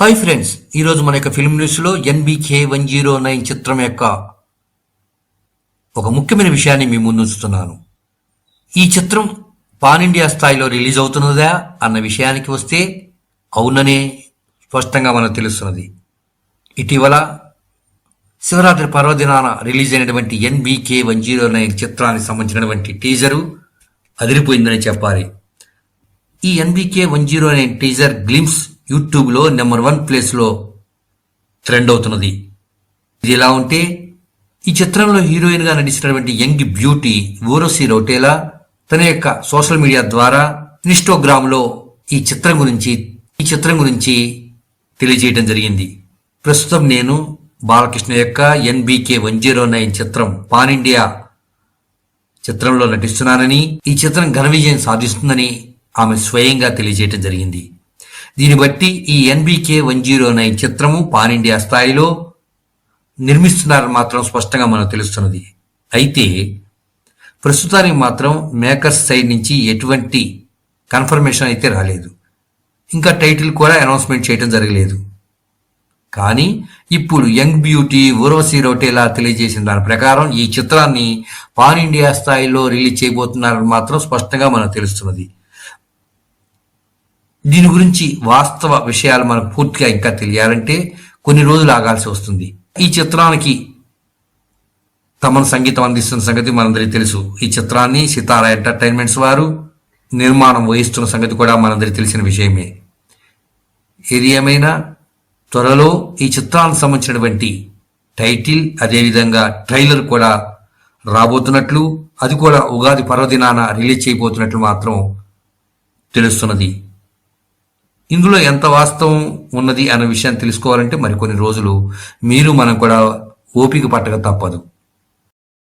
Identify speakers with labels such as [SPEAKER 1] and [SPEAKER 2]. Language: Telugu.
[SPEAKER 1] హాయ్ ఫ్రెండ్స్, ఈరోజు మన యొక్క ఫిల్మ్ న్యూస్లో NBK-109 చిత్రం యొక్క ఒక ముఖ్యమైన విషయాన్ని మీ ముందు ఉంచుతున్నాను. ఈ చిత్రం పాన్ ఇండియా స్థాయిలో రిలీజ్ అవుతున్నదా అన్న విషయానికి వస్తే అవుననే స్పష్టంగా మనకు తెలుస్తున్నది. ఇటీవల శివరాత్రి పర్వదినాన రిలీజ్ అయినటువంటి NBK-109 చిత్రానికి సంబంధించినటువంటి టీజరు అదిరిపోయిందని చెప్పాలి. ఈ NBK-109 టీజర్ గ్లిమ్స్ యూట్యూబ్లో నెంబర్ 1 ప్లేస్లో ట్రెండ్ అవుతున్నది. ఇది ఇలా ఉంటే ఈ చిత్రంలో హీరోయిన్గా నటించినటువంటి యంగ్ బ్యూటీ ఊర్వశి రౌటేలా తన యొక్క సోషల్ మీడియా ద్వారా ఇన్స్టాగ్రామ్లో ఈ చిత్రం గురించి తెలియజేయడం జరిగింది. ప్రస్తుతం నేను బాలకృష్ణ యొక్క NBK-109 చిత్రం పాన్ ఇండియా చిత్రంలో నటిస్తున్నానని, ఈ చిత్రం ఘన విజయం సాధిస్తుందని ఆమె స్వయంగా తెలియజేయడం జరిగింది. దీన్ని బట్టి ఈ NBK-109 చిత్రము పాన్ ఇండియా స్థాయిలో నిర్మిస్తున్నారని మాత్రం స్పష్టంగా మనకు తెలుస్తున్నది. అయితే ప్రస్తుతానికి మాత్రం మేకర్స్ సైడ్ నుంచి ఎటువంటి కన్ఫర్మేషన్ అయితే రాలేదు. ఇంకా టైటిల్ కూడా అనౌన్స్మెంట్ చేయడం జరగలేదు. కానీ ఇప్పుడు యంగ్ బ్యూటీ ఊర్వశి రౌటేలా తెలియజేసిన దాని ప్రకారం ఈ చిత్రాన్ని పాన్ ఇండియా స్థాయిలో రిలీజ్ చేయబోతున్నారని మాత్రం స్పష్టంగా మనకు తెలుస్తున్నది. దీని గురించి వాస్తవ విషయాలు మనకు పూర్తిగా ఇంకా తెలియాలంటే కొన్ని రోజులు ఆగాల్సి వస్తుంది. ఈ చిత్రానికి తమను సంగీతం అందిస్తున్న సంగతి మనందరికీ తెలుసు. ఈ చిత్రాన్ని సితారా ఎంటర్టైన్మెంట్స్ వారు నిర్మాణం వహిస్తున్న సంగతి కూడా మనందరికీ తెలిసిన విషయమే. ఏది ఏమైనా త్వరలో ఈ చిత్రానికి సంబంధించినటువంటి టైటిల్ అదేవిధంగా ట్రైలర్ కూడా రాబోతున్నట్లు, అది కూడా ఉగాది పర్వదినాన రిలీజ్ చేయబోతున్నట్లు మాత్రం తెలుస్తున్నది. ఇందులో ఎంత వాస్తవం ఉన్నది అన్న విషయాన్ని తెలుసుకోవాలంటే మరికొన్ని రోజులు మనం కూడా ఓపిక పట్టక తప్పదు.